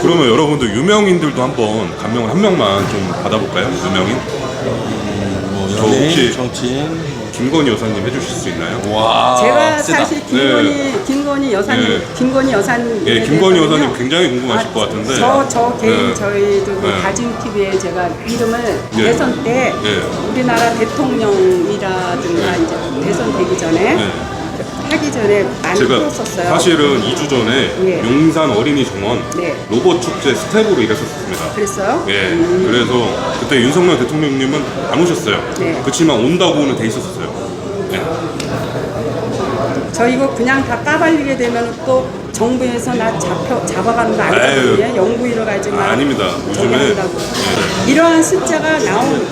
그러면 여러분들 유명인들도 한번 감명을 한 명만 좀 받아볼까요? 유명인? 뭐 저 연예인, 혹시 정치인. 김건희 여사님 해주실 수 있나요? 와. 제가 세다. 사실 김건희 여사님, 네. 김건희 여사님, 예, 김건희 여사님 굉장히 궁금하실 것 같은데. 저 개인 네. 저희도 그 네. 다짐 TV에 제가 이름을 예. 대선 때 예. 우리나라 대통령이라든가 이제 대선 되기 전에 네. 하기 전에 많이 제가 풀었었어요. 사실은 2주 전에 예. 용산 어린이 정원 네. 로봇 축제 스텝으로 일했었습니다. 그랬어요? 예, 그래서 그때 윤석열 대통령님은 안 오셨어요. 네. 그렇지만 온다고는 돼 있었어요. 예. 저 이거 그냥 다 까발리게 되면 또 정부에서 나 잡아가는 거 아니거든요. 연구위로 가지 마. 아닙니다. 저기 요즘에 한다고. 예. 이러한 숫자가 나온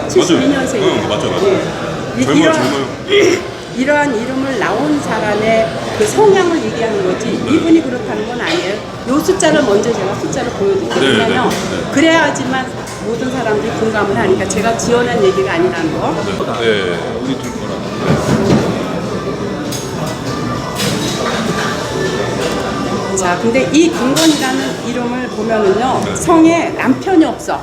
72년생이에요. 응, 맞죠. 젊어요. 이러한 이름을 나온 사람의 그 성향을 얘기하는 거지 이분이 그렇다는 건 아니에요. 요 숫자를 먼저 제가 숫자를 보여드릴게요. 네, 왜냐면 네. 그래야지만 모든 사람들이 공감을 하니까 제가 지어낸 얘기가 아니라는 거. 예. 우리 둘 거라. 자, 근데 이 김건희라는 이름을 보면은요, 성에 남편이 없어.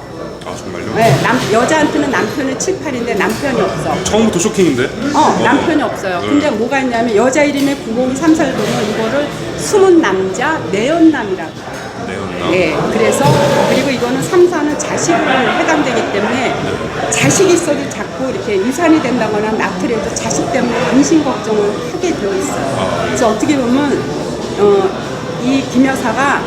아, 정말요? 네, 여자한테는 남편이 7, 8인데 남편이 없어. 처음부터 쇼킹인데? 남편이 없어요. 네. 근데 뭐가 있냐면 여자 이름에 90234를 보면 이거를 숨은 남자 내연남이라고. 내였나? 예, 그래서 그리고 이거는 3사는 자식을 해당되기 때문에 자식이 있어도 자꾸 이렇게 유산이 된다거나 낳더라도 자식 때문에 근심 걱정을 하게 되어 있어요. 그래서 어떻게 보면 이 김 여사가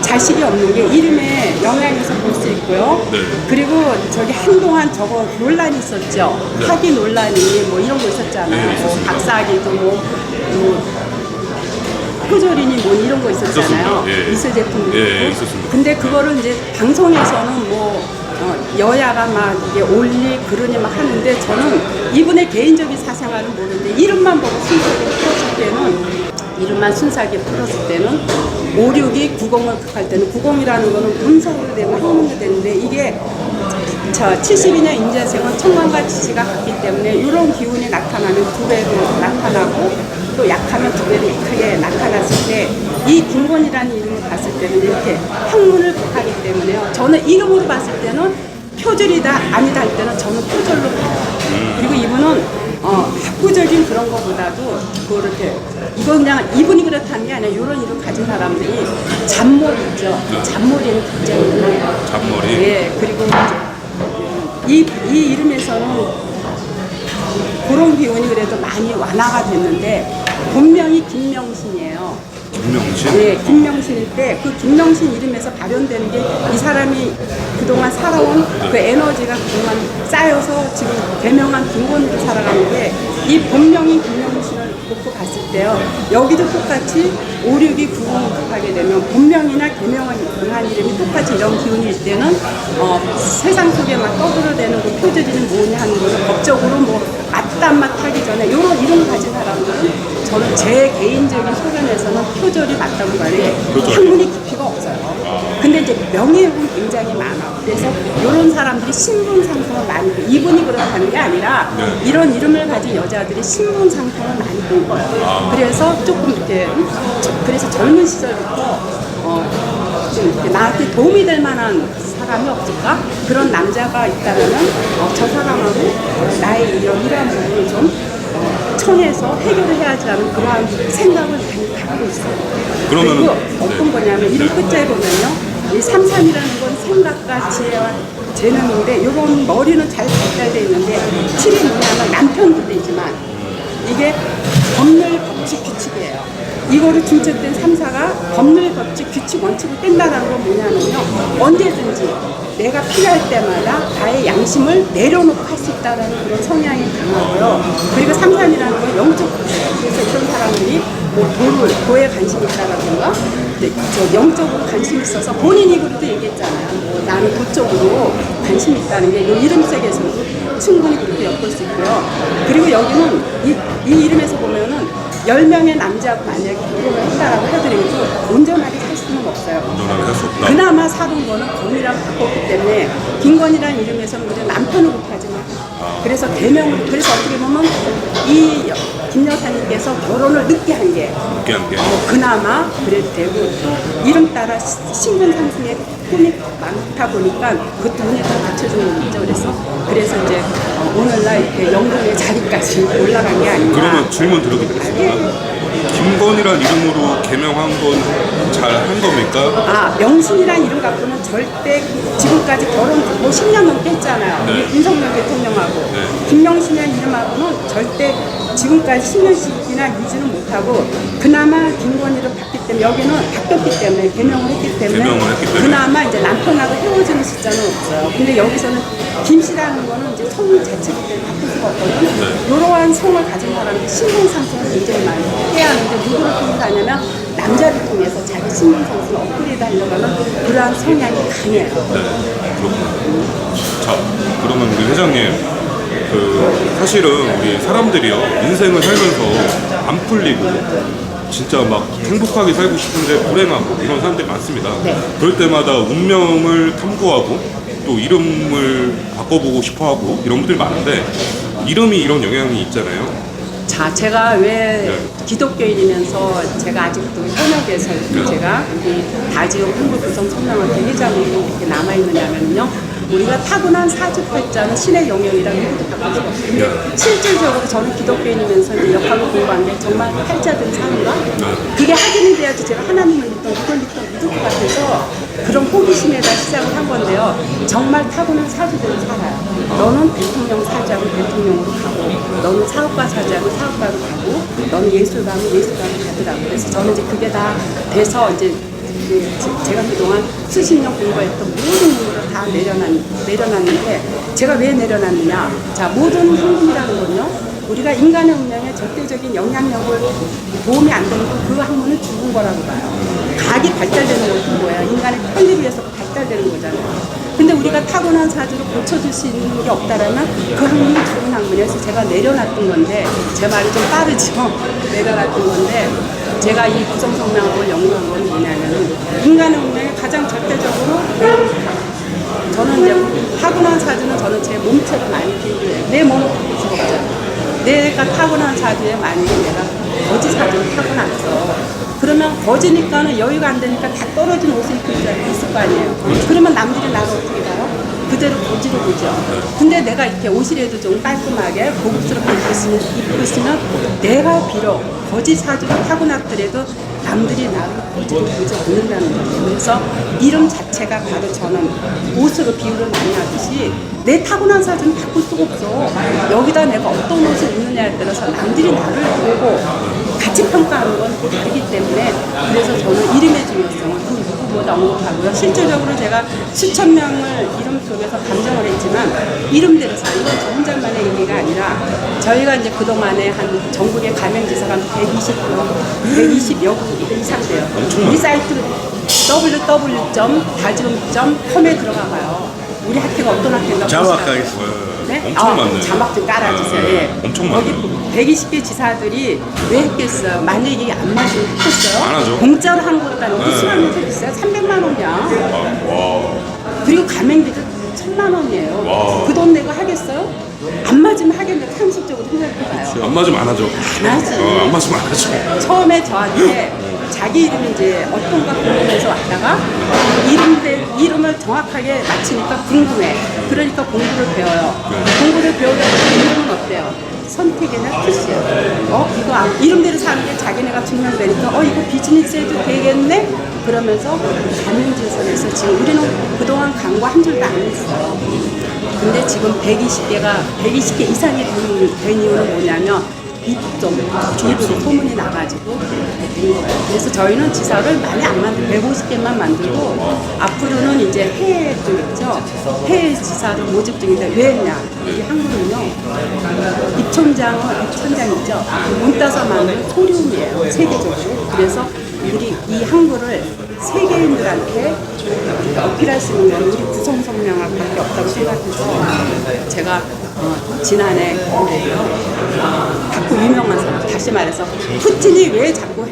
자식이 없는 게 이름에 영향에서 볼 수 있고요. 네. 그리고 저기 한동안 저거 논란이 있었죠. 네. 학위 논란이 뭐 이런 거 있었잖아요. 네, 뭐 있었습니다. 박사학위도 표절이니 뭐 이런 거 있었잖아요. 있었습니다. 예. 이슬 제품도 예, 있고. 있었습니다. 근데 그거를 이제 방송에서는 뭐 여야가 막 이게 올리 그러니 막 하는데 저는 이분의 개인적인 사생활은 모르는데 이름만 보고 순수하게 풀었을 때는 이름만 순수하게 풀었을 때는 56이 90을 극할 때는 90이라는 거는 음성으로 되고 형문으로 되는데 이게 72년 인자생은 청관과 지지가 같기 때문에 이런 기운이 나타나면 두 배로 나타나고 또 약하면 두 배로 약하게 나타났을 때 이 김건희라는 이름을 봤을 때는 이렇게 학문을 극하기 때문에요. 저는 이름으로 봤을 때는 표절이다 아니다 할 때는 저는 표절로 봐요. 그리고 이분은 학구적인 그런 거보다도 그거를 이렇게 이건 그냥 이분이 그렇다는 게 아니라 이런 이름 가진 사람들이 잔머리 있죠. 잔머리는 굉장히 유명해요. 잔머리? 예, 그리고 이제 이 이름에서는 그런 기운이 그래도 많이 완화가 됐는데 본명이 김명신이에요. 김명신? 네, 김명신일 때 그 김명신 이름에서 발현되는 게 이 사람이 그동안 살아온 그 에너지가 그동안 쌓여서 지금 개명한 김건희로 살아가는데 이 본명인 김명신을 놓고 봤을 때요. 여기도 똑같이 56이 90을 하게 되면 본명이나 개명한 이름이 똑같이 이런 기운일 때는 세상 속에 막 떠들어대는 그 표절이는 뭐냐 하는 거는 법적으로 뭐 맞다 안 맞다 하기 전에 이런 이름을 가진 사람들은 저는 제 개인적인 소견에서는 표절이 맞다고 봐요. 학문이 깊이가 없어요. 근데 이제 명예욕은 굉장히 많아. 그래서 이런 사람들이 신분 상승을 많이 해. 이분이 그렇다는 게 아니라 이런 이름을 가진 여자들이 신분 상승을 많이 한 거예요. 그래서 조금 이렇게 그래서 젊은 시절부터 좀 이렇게 나한테 도움이 될 만한 사람이 없을까? 그런 남자가 있다면은 저 사람하고 나의 이러한 부분을 좀 청해서 해결을 해야지 하는 그러한 생각을 많이 갖고 있어요. 그러면은, 그리고 어떤 거냐면 이름 끝자에 보면요. 이 33이라는 건 생각과 지혜와 재능인데 이런 머리는 잘 발달되어 있는데 7이 뭐냐면 남편도 되지만 이게 법률 법칙 규칙이에요. 이거를 중첩된 3사가 법률 법칙 규칙 원칙을 뺀다는 건 뭐냐면요. 언제든지 내가 필요할 때마다 나의 양심을 내려놓고 할 수 있다는 그런 성향이 강하고요. 그리고 33이라는 건 영적 그래서 이런 사람들이 뭐 도에 관심이 있다라든가 저 영적으로 관심이 있어서 본인이 그래도 얘기했잖아요. 뭐 나는 도적으로 관심이 있다는 게 이 이름 속에서도 충분히 그렇게 엮을 수 있고요. 그리고 여기는 이 이름에서 보면은 10명의 남자하고 만약에 결혼을 했다라고 하더라도 온전하게 살 수는 없어요. 온전하게 할 수 없다. 그나마 사둔 거는 건이라고 바꿨기 때문에 김건희라는 이름에서는 그냥 남편으로 하지만 그래서 개명으로 그래서 어떻게 보면 이 김 여사님께서 결혼을 늦게 한 게 늦게 한 게. 그나마 그래도 되고 또 이름 따라 신분 상승의 꿈이 많다 보니까 그것도 운이 다 받쳐주는 거죠. 그래서 이제 오늘날 이렇게 영동의 자리까지 올라간 게 아닌가. 그러면 질문 드리게 되겠습니다. 김건희란 이름으로 개명한 건 잘 한 겁니까? 명순이란 이름 갖고는 절대 지금까지 결혼 뭐 10년 넘게 했잖아요. 네. 윤석열 대통령하고 네. 김명순이라는 이름하고는 절대 지금까지 10년씩이나 유지는 못하고 그나마 김건희로 바뀌기 때문에 여기는 바뀌었기 때문에 개명을 했기 때문에 그나마 이제 남편하고 헤어지는 숫자는 없어요. 근데 여기서는 김씨라는 거는 이제 성 자체를 바꿀 수가 없거든요. 이러한 성을 가진 사람이 신분 상승을 굉장히 많이 해야 하는데 누구를 통해서 하냐면 남자를 통해서 자기 신분 상승을 업그레이드 하려고 하는 그러한 성향이 강해요. 네, 그렇구나. 자, 그러면 우리 회장님, 사실은 우리 사람들이요, 인생을 살면서 안 풀리고, 진짜 막 행복하게 살고 싶은데 불행하고 이런 사람들이 많습니다. 네. 그럴 때마다 운명을 탐구하고, 또 이름을 바꿔보고 싶어 하고, 이런 분들이 많은데, 이름이 이런 영향이 있잖아요. 자, 제가 왜 기독교인이면서 제가 아직도 현역에서 제가 우리 다지역 한국구성 성명학회 회장으로 이렇게 남아있느냐면요. 우리가 타고난 사주팔자는 신의 영역이라 누구도 바꿀 수가 없어요. 근데 실질적으로 저는 기독교인이면서 이제 역학을 공부한 게 정말 팔자들이 사는가? 그게 확인이 돼야지 제가 하나님을 믿던 누굴 믿던 믿을 것 같아서 그런 호기심에다 시작을 한 건데요. 정말 타고난 사주대로 살아요. 너는 대통령 사주하고 대통령으로 가고, 너는 사업가 사주하고 사업가로 가고, 너는 예술가면 예술가로 가더라고요. 그래서 저는 이제 그게 다 돼서 이제 제가 그동안 수십 년 공부했던 모든 공부를 다 내려놨는데 제가 왜 내려놨느냐. 자, 모든 학문이라는 건요, 우리가 인간의 운명에 절대적인 영향력을 도움이 안 되는 건 그 학문은 죽은 거라고 봐요. 각이 발달되는 것도 뭐예요? 인간의 편리를 위해서 발달되는 거잖아요. 근데 우리가 타고난 사주를 고쳐줄 수 있는 게 없다라면 그 학문은 죽은 학문이어서 제가 내려놨던 건데, 제 말이 좀 빠르죠? 내려놨던 건데, 제가 이 구성성명학을 연구한 건 뭐냐면 인간의 운명에 가장 절대적으로 저는 이제 타고난 사주는 저는 제 몸체로 많이 비교해요. 내 몸을 바꿀 수가 없잖아요. 내가 타고난 사주에 만약에 내가 거지 사주를 타고났어. 그러면 거지니까는 여유가 안 되니까 다 떨어진 옷을 입고 있을 거 아니에요. 그러면 남들이 나를 어떻게 봐요? 그대로 고지로 보죠. 근데 내가 이렇게 옷이라도 좀 깔끔하게 고급스럽게 입고 있으면 내가 비록 거지 사주를 타고났더라도 남들이 나를 거지로 보지 않는다는 거예요. 그래서 이름 자체가 바로 저는 옷으로 비유를 많이 하듯이 내 타고난 사주는 바꿀 수가 없어. 여기다 내가 어떤 옷을 입느냐에 따라서 남들이 나를 보고 가치 평가하는 건 다르기 때문에, 그래서 저는 이름의 중요성을 그 누구보다 언급하고요. 실질적으로 제가 수천 명을 이름 속에서 감정을 했지만 이름대로 사는 건 저 혼자만의 의미가 아니라 저희가 이제 그동안에 한 전국의 가맹지사가 120여 군 이상 돼요. 우리 사이트 www.dajium.com에 들어가봐요. 우리 학교가 어떤 학교인가 자막가 있어요. 네? 엄청 많네요. 자막 좀 깔아주세요. 예. 엄청 거기 많네요. 120개 지사들이 왜 했겠어요? 만약에 이게 안 맞으면 했겠어요? 안 하죠. 공짜로 한 것도 아니고 네. 수강료도 비싸요. 300만 원이야. 와. 그리고 가맹비도 1,000만 원이에요. 와. 그 돈 내고 하겠어요? 안 맞으면 하겠는데 상식적으로 생각해봐요. 안 맞으면 안 하죠. 안 하지. 안 맞으면 안 하죠. 처음에 저한테 자기 이름이 이제 어떤가 궁금해서 왔다가 이름을 정확하게 맞히니까 궁금해. 그러니까 공부를 배워요. 공부를 배우려고 이름은 어때요? 선택이나 투시예요. 이거 이름대로 사는 게 자기네가 증명되니까 이거 비즈니스 해도 되겠네? 그러면서 가맹지선에서 지금 우리는 그동안 광고 한 줄도 안 했어요. 근데 지금 120개 이상이 된 이유는 뭐냐면 입으로 소문이 나가지고 된 거예요. 그래서 저희는 지사를 많이 안 만들고 150개만 만들고 앞으로는 이제 해외 쪽 있죠. 해외 지사를 모집 중인데 왜 했냐? 이 한국은요 입천장이죠. 문 따서 만든 소리움이에요. 세계적으로. 그래서 우리 이 한글을 세계인들한테 어필할 수 있는 건 우리 구성성명 성명학밖에 없다고 생각해서 제가 지난해 자꾸 유명한 사람, 다시 말해서 푸틴이 왜 자꾸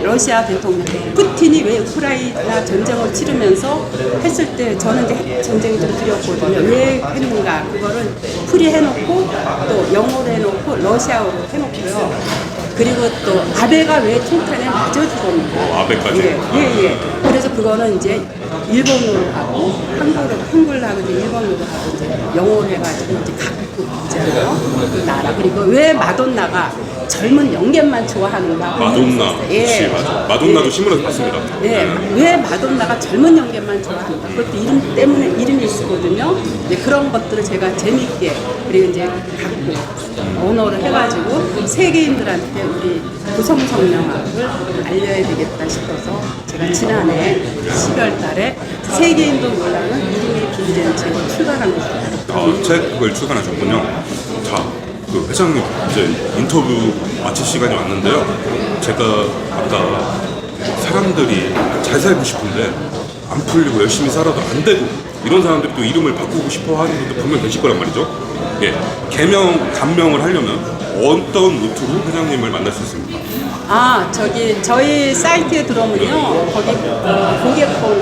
러시아 대통령 푸틴이 왜 우크라이나 전쟁을 치르면서 했을 때 저는 이제 핵 전쟁이 좀 두렵거든요. 왜 했는가 그거를 풀이해놓고 또 영어로 해놓고 러시아어로 해놓고요. 그리고 또 아베가 왜 총탄에 맞아 죽었는가. 아베까지? 예. 그래서 그거는 이제 일본어로 하고 한글로 하고 이제 일본어로 하고 이제 영어로 해가지고 이제 각국 있잖아요. 그 나라. 그리고 왜 마돈나가 젊은 영계만 좋아하는가. 마돈나. 그렇지, 맞아. 마돈나도 신문에서 봤습니다. 왜 마돈나가 젊은 영계만 좋아하는가. 그것도 이름 때문에 이름이 있거든요. 이제 그런 것들을 제가 재밌게 그리고 이제 각국 언어를 해가지고 세계인들한테 우리 구성성명학을 알려야 되겠다 싶어서 제가 지난해 10월 달에 세계인도 몰라는 이름의 비밀이라는 책을 출간한 것입니다. 책을 출간하셨군요. 자, 그 회장님 이제 인터뷰 마칠 시간이 왔는데요. 제가 아까 사람들이 잘 살고 싶은데 안 풀리고 열심히 살아도 안 되고 이런 사람들이 또 이름을 바꾸고 싶어 하는 분들 분명 계실 거란 말이죠. 예, 감명을 하려면 어떤 루트로 회장님을 만날 수 있습니까? 저희 사이트에 들어오면요. 거기 고객번호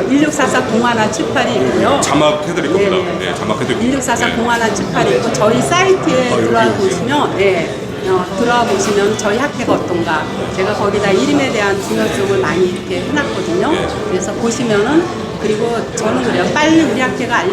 1644-0178이 있고요. 자막 해드릴 겁니다. 네, 자막 해드릴 겁니다. 1644-0178이 있고 저희 사이트에 들어와 보시면 들어와 보시면 저희 학회가 어떤가 제가 거기다 이름에 대한 중요성을 많이 이렇게 해놨거든요. 그래서 보시면은 그리고 저는 그래요. 빨리 우리 학회가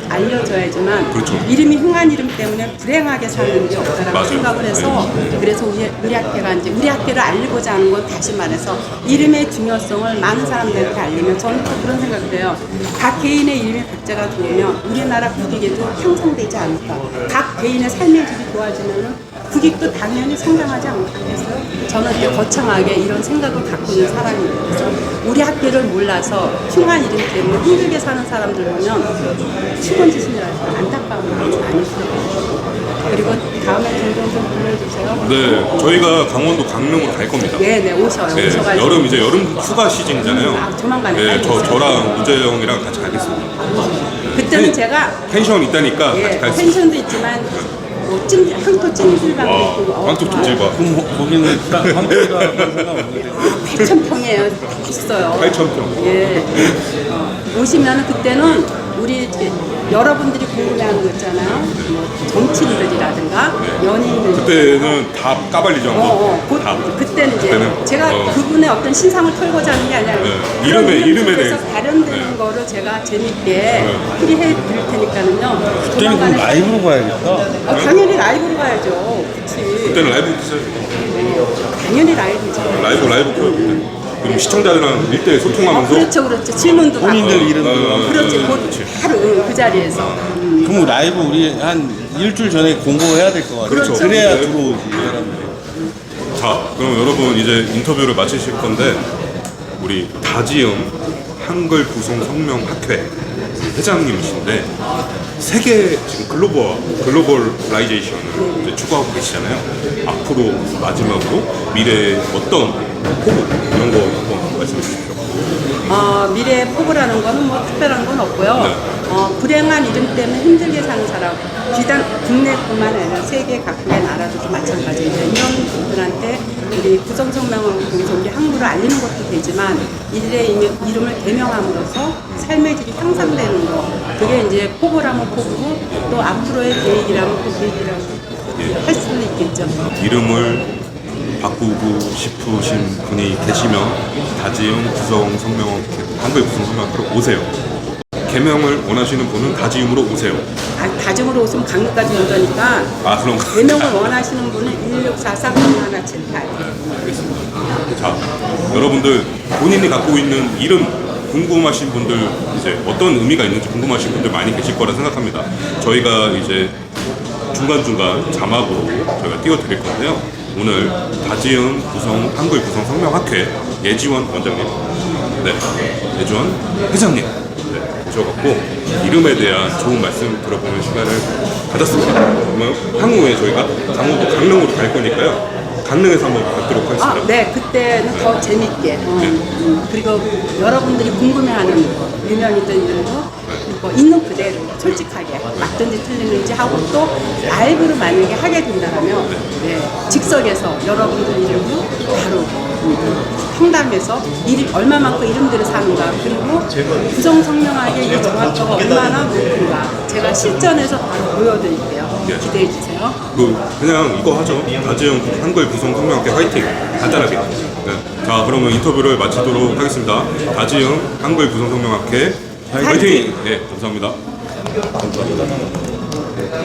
알려져야지만 그렇죠. 이름이 흥한 이름 때문에 불행하게 사는 게 없다라고 맞아요. 생각을 해서 그래서 우리 학회가 이제 우리 학회를 알리고자 하는 건 다시 말해서 이름의 중요성을 많은 사람들한테 알리면 저는 또 그런 생각을 해요. 각 개인의 이름의 박자가 좋으면 우리나라 국익에도 형성되지 않을까. 각 개인의 삶의 질이 좋아지면은 국익도 당연히 성장하지 않겠어요? 저는 이렇게 거창하게 이런 생각을 갖고 있는 사람이에요. 그래서 우리 학교를 몰라서 흉한 이름 때문에 힘들게 사는 사람들 보면 수건지신이라서 안타까운 마음이 많이 들어요. 그리고 다음에 종종 좀 불러주세요. 네, 저희가 강원도 강릉으로 갈 겁니다. 네, 오셔요. 네, 오셔가지고. 이제 여름 휴가 시즌이잖아요. 조만간에 네, 빨리 오세요. 저랑 우재형이랑 같이 가겠습니다. 그때는 제가 펜션 있다니까 같이 가겠습니다. 펜션도 있지만 황토 찜질방도 있고 황토 찜질방. 거기는 딱 한국이가 생각 없는데 8,000평이에요. 있어요. 8,000평. 예. 오시면 그때는 우리 이제 여러분들이 궁금해하는 거 있잖아요. 뭐 정치인들이라든가 연예인들. 그때는 다 까발리죠. 그때는 이제 그때는, 제가 그분의 어떤 신상을 털고자 하는 게 아니라 그런 이름에 속에서 대해서. 발현되는 거를 제가 재밌게 풀이해 드릴 테니까는요. 그때는 그럼 라이브로 가야겠다. 당연히 라이브로 가야죠. 그치. 그때는 라이브 했어요. 당연히 라이브죠. 라이브 그 그럼 시청자들이랑 일대일 소통하면서 그렇죠. 질문도 본인들 받고. 이름도 그렇지. 바로 그 자리에서. 그럼 라이브 우리 한 일주일 전에 공고해야 될 것 같아요. 그렇죠. 그래야 네. 들어오지 사람들이. 자, 그럼 여러분 이제 인터뷰를 마치실 건데 우리 다지음 한글 구성 성명 학회 회장님이신데 세계 지금 글로벌라이제이션을 이제 추구하고 계시잖아요. 앞으로 마지막으로 미래에 어떤 포부 이런 거 한번 말씀해 주십시오. 미래의 포부라는 거는 뭐 특별한 건 없고요. 불행한 이름 때문에 힘들게 사는 사람, 비단 국내뿐만 아니라 세계 각국의 나라도 마찬가지입니다. 이런 분들한테 우리 구성성명을 통해서 우리 한글을 알리는 것도 되지만 이들의 이름을 개명함으로써 삶의 질이 향상되는 거, 그게 이제 포부라면 포부고 또 앞으로의 계획이라면 그 계획이라고 할 수는 있겠죠. 이름을 바꾸고 싶으신 분이 계시면 다지음 구성 성명 한글 구성 성명학회로 오세요. 개명을 원하시는 분은 다지음으로 오세요. 다짐으로 오시면 강릉까지 온다니까 그럼 개명을 원하시는 분은 1644-0178. 알겠습니다. 자, 여러분들 본인이 갖고 있는 이름 궁금하신 분들 이제 어떤 의미가 있는지 궁금하신 분들 많이 계실 거라 생각합니다. 저희가 이제 중간중간 자막으로 저희가 띄워드릴 건데요. 오늘 다지음 구성 한글 구성 성명학회 예지원 원장님, 예지원 회장님 오셔갖고 이름에 대한 좋은 말씀 들어보는 시간을 가졌습니다. 그러면 향후에 저희가 강원도 강릉으로 갈 거니까요. 강릉에서 한번 뵙도록 하겠습니다. 네, 그때는 더 재밌게. 그리고 여러분들이 궁금해하는 유명인들 이름도 뭐 있는 그대로 솔직하게 맞든지 틀리는지 하고 또 라이브로 만약에 하게 된다면 네, 즉석에서 여러분들 이름으로 바로 상담해서 얼마만큼 이름대로 사는가 그리고 구성성명하게 이 정확도가 얼마나 높은가 제가 실전에서 바로 보여드릴게요. 기대해 주세요. 그냥 이거 하죠. 다지영 한글 구성성명학회 화이팅! 간단하게. 네. 자, 그러면 인터뷰를 마치도록 하겠습니다. 다지영 한글 구성성명학회 화이팅! 네, 감사합니다.